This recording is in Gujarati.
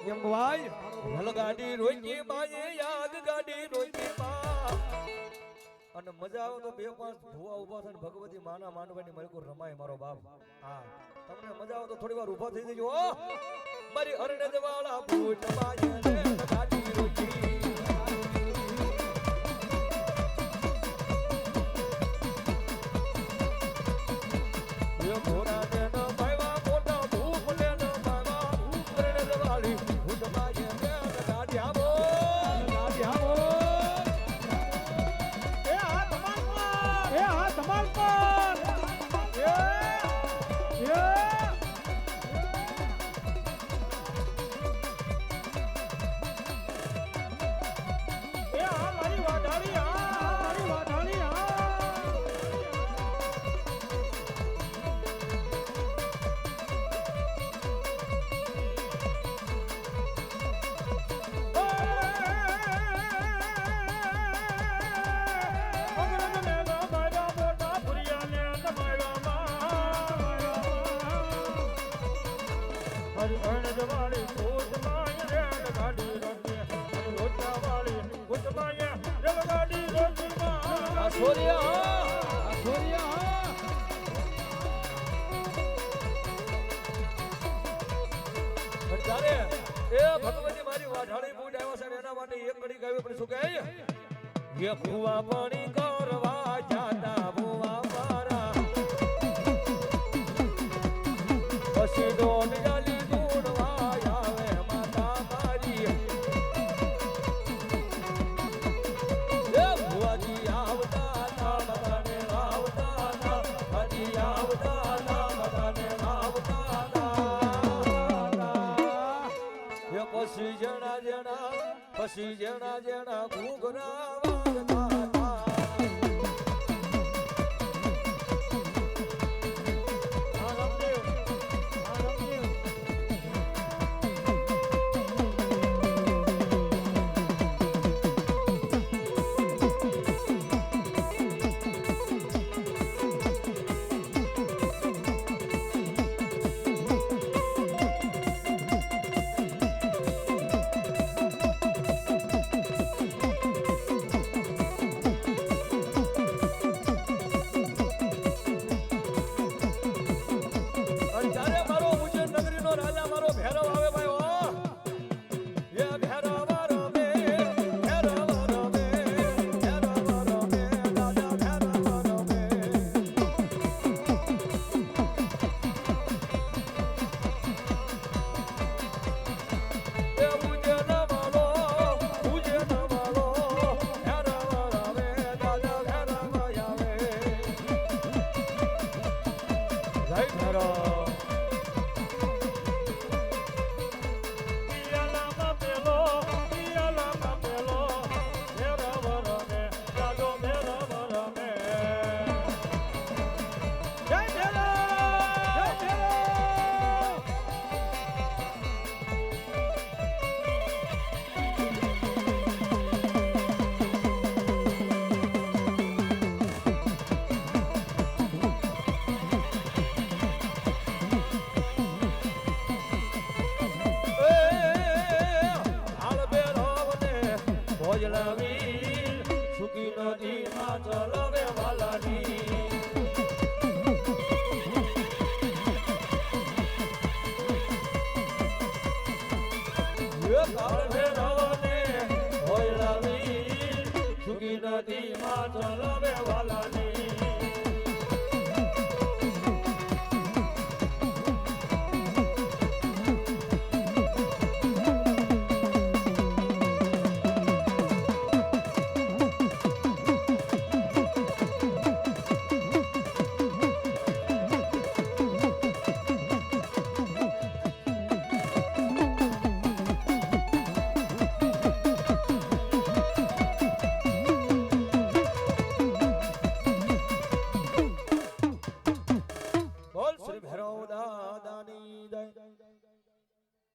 કેમ ભાઈ હલ ગાડી રોકી બાએ યાદ ગાડી રોકી બા અને મજા આવે તો બે પાંચ ભુવા ઊભા થઈને ભગવતી માના માંડવાની મલકો રમાય મારો બાપ હા તમને મજા આવે તો થોડી વાર ઊભા થઈ જજો મારી અરણજ વાળા ભૂત બાએ ગાડી રોકી ઘોડા ને ભાઈવા મોટા ભૂપ ને ભાઈવા અરણજ વાળી ભૂત બાએ ગાડી આવો ગાડી આવો ભગવતી મારી વાઢાળી બૂટ આવ્યો છે એના માટે એક ઘડી ગાવી પણ શું કહે એ ભુવા પાણી કરવા જાતા ભુવા મારા પછી દોડ જાલી દોડવા આવે માતા મારી એ ભુવાજી આવતા ના બધાને આવતા ના હજી આવતા ના બધાને આવતા પછી જણા જણા ઘૂઘરા વાગતા સુકી નદી માં ચલવે વાલાની સુકી નદી માં ચલવે વાલાની